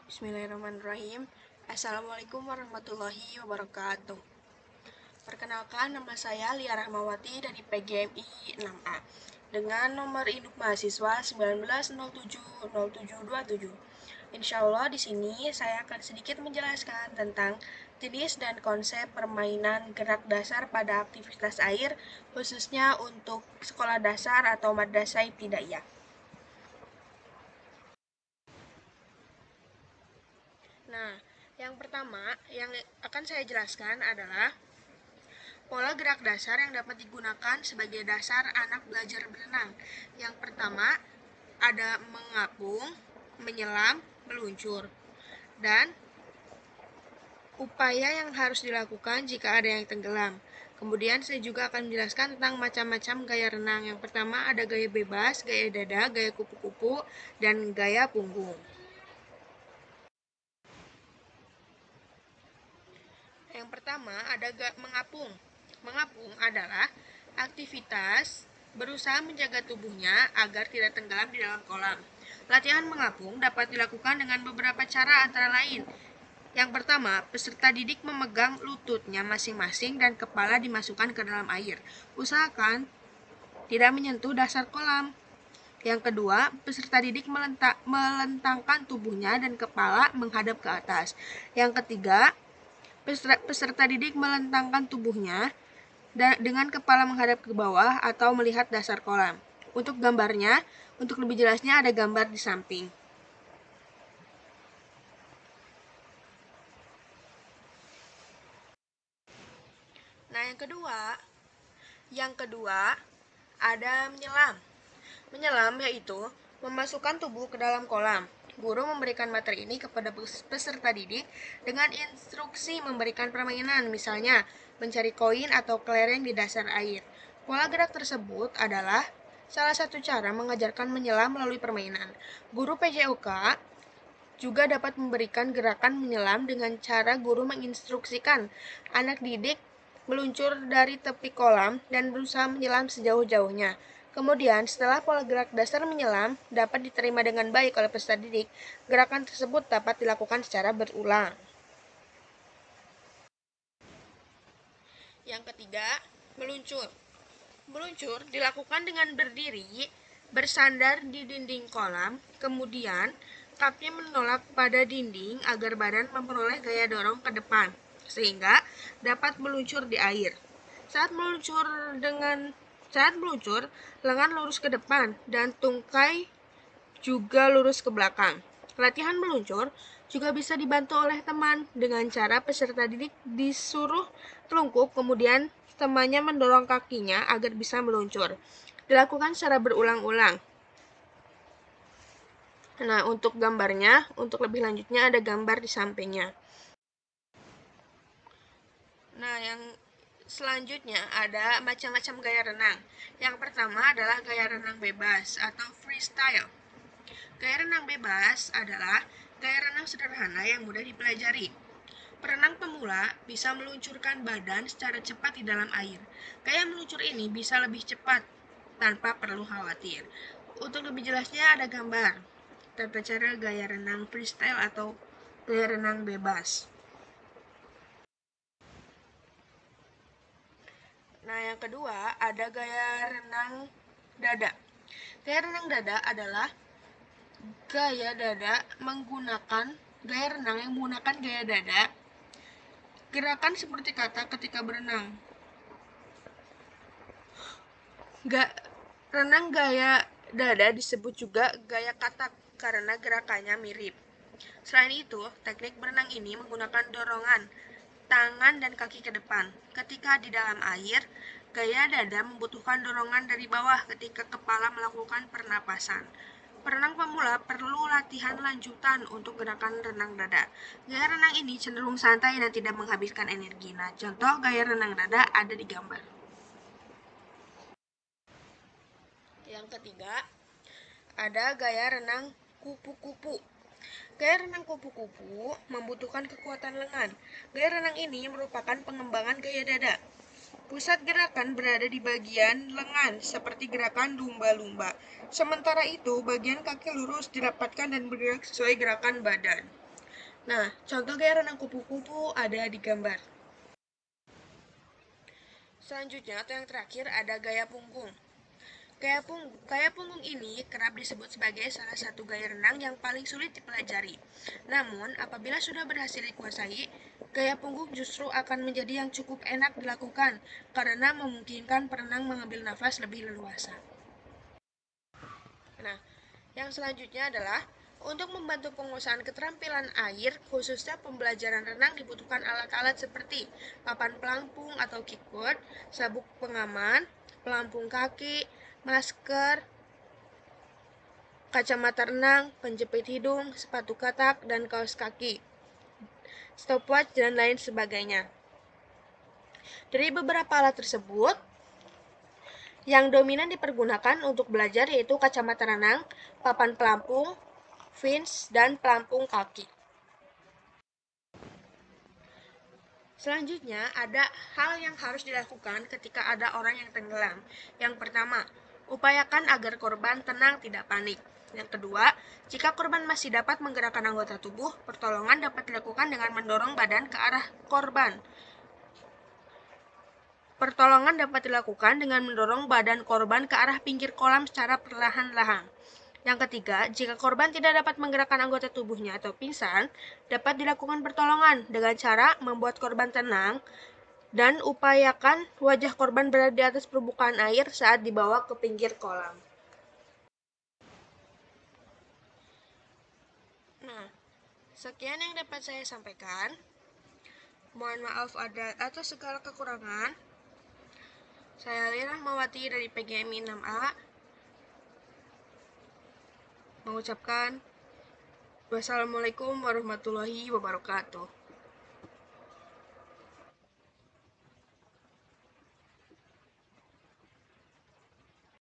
Bismillahirrahmanirrahim. Assalamualaikum warahmatullahi wabarakatuh. Perkenalkan, nama saya Lia Rahmawati dari PGMI 6A dengan nomor induk mahasiswa 19070727. Insya Allah di sini saya akan sedikit menjelaskan tentang jenis dan konsep permainan gerak dasar pada aktivitas air, khususnya untuk sekolah dasar atau madrasah ibtidaiyah. Nah, yang pertama yang akan saya jelaskan adalah pola gerak dasar yang dapat digunakan sebagai dasar anak belajar berenang. Yang pertama ada mengapung, menyelam, meluncur. Dan upaya yang harus dilakukan jika ada yang tenggelam. Kemudian saya juga akan menjelaskan tentang macam-macam gaya renang. Yang pertama ada gaya bebas, gaya dada, gaya kupu-kupu, dan gaya punggung. Yang pertama ada mengapung. Mengapung adalah aktivitas berusaha menjaga tubuhnya agar tidak tenggelam di dalam kolam. Latihan mengapung dapat dilakukan dengan beberapa cara antara lain. Yang pertama, peserta didik memegang lututnya masing-masing dan kepala dimasukkan ke dalam air. Usahakan tidak menyentuh dasar kolam. Yang kedua, peserta didik melentangkan tubuhnya dan kepala menghadap ke atas. Yang ketiga, peserta didik melentangkan tubuhnya dengan kepala menghadap ke bawah atau melihat dasar kolam. Untuk gambarnya, untuk lebih jelasnya ada gambar di samping. Nah, yang kedua ada menyelam. Menyelam yaitu memasukkan tubuh ke dalam kolam. Guru memberikan materi ini kepada peserta didik dengan instruksi memberikan permainan, misalnya mencari koin atau kelereng di dasar air. Pola gerak tersebut adalah salah satu cara mengajarkan menyelam melalui permainan. Guru PJOK juga dapat memberikan gerakan menyelam dengan cara guru menginstruksikan anak didik meluncur dari tepi kolam dan berusaha menyelam sejauh-jauhnya. Kemudian, setelah pola gerak dasar menyelam dapat diterima dengan baik oleh peserta didik, gerakan tersebut dapat dilakukan secara berulang. Yang ketiga, meluncur. Meluncur dilakukan dengan berdiri, bersandar di dinding kolam, kemudian kaki menolak pada dinding agar badan memperoleh gaya dorong ke depan, sehingga dapat meluncur di air. Saat meluncur, lengan lurus ke depan dan tungkai juga lurus ke belakang. Latihan meluncur juga bisa dibantu oleh teman dengan cara peserta didik disuruh telungkup, kemudian temannya mendorong kakinya agar bisa meluncur. Dilakukan secara berulang-ulang. Nah, untuk gambarnya, untuk lebih lanjutnya ada gambar di sampingnya. Nah, yang selanjutnya ada macam-macam gaya renang. Yang pertama adalah gaya renang bebas atau freestyle. Gaya renang bebas adalah gaya renang sederhana yang mudah dipelajari. Perenang pemula bisa meluncurkan badan secara cepat di dalam air. Gaya meluncur ini bisa lebih cepat tanpa perlu khawatir. Untuk lebih jelasnya ada gambar tata cara gaya renang freestyle atau gaya renang bebas. Nah, yang kedua ada gaya renang dada. Gaya renang dada adalah gaya renang yang menggunakan gaya dada. Gerakan seperti kata ketika berenang. Renang gaya dada disebut juga gaya katak karena gerakannya mirip. Selain itu, teknik berenang ini menggunakan dorongan tangan dan kaki ke depan. Ketika di dalam air, gaya dada membutuhkan dorongan dari bawah ketika kepala melakukan pernapasan. Perenang pemula perlu latihan lanjutan untuk gerakan renang dada. Gaya renang ini cenderung santai dan tidak menghabiskan energi. Nah, contoh gaya renang dada ada di gambar. Yang ketiga, ada gaya renang kupu-kupu. Gaya renang kupu-kupu membutuhkan kekuatan lengan. Gaya renang ini merupakan pengembangan gaya dada. Pusat gerakan berada di bagian lengan, seperti gerakan lumba-lumba. Sementara itu, bagian kaki lurus dirapatkan dan bergerak sesuai gerakan badan. Nah, contoh gaya renang kupu-kupu ada di gambar. Selanjutnya atau yang terakhir ada gaya punggung. Gaya punggung ini kerap disebut sebagai salah satu gaya renang yang paling sulit dipelajari. Namun, apabila sudah berhasil dikuasai, gaya punggung justru akan menjadi yang cukup enak dilakukan karena memungkinkan perenang mengambil nafas lebih leluasa. Nah, yang selanjutnya adalah untuk membantu penguasaan keterampilan air, khususnya pembelajaran renang dibutuhkan alat-alat seperti papan pelampung atau kickboard, sabuk pengaman, pelampung kaki, masker, kacamata renang, penjepit hidung, sepatu katak, dan kaos kaki, stopwatch, dan lain sebagainya. Dari beberapa alat tersebut, yang dominan dipergunakan untuk belajar yaitu kacamata renang, papan pelampung, fins, dan pelampung kaki. Selanjutnya, ada hal yang harus dilakukan ketika ada orang yang tenggelam. Yang pertama, upayakan agar korban tenang, tidak panik. Yang kedua, jika korban masih dapat menggerakkan anggota tubuh, pertolongan dapat dilakukan dengan mendorong badan ke arah korban. Pertolongan dapat dilakukan dengan mendorong badan korban ke arah pinggir kolam secara perlahan-lahan. Yang ketiga, jika korban tidak dapat menggerakkan anggota tubuhnya atau pingsan, dapat dilakukan pertolongan dengan cara membuat korban tenang dan upayakan wajah korban berada di atas permukaan air saat dibawa ke pinggir kolam. Nah, sekian yang dapat saya sampaikan. Mohon maaf atas segala kekurangan. Saya Lina Rahmawati dari PGMI 6A mengucapkan wassalamualaikum warahmatullahi wabarakatuh.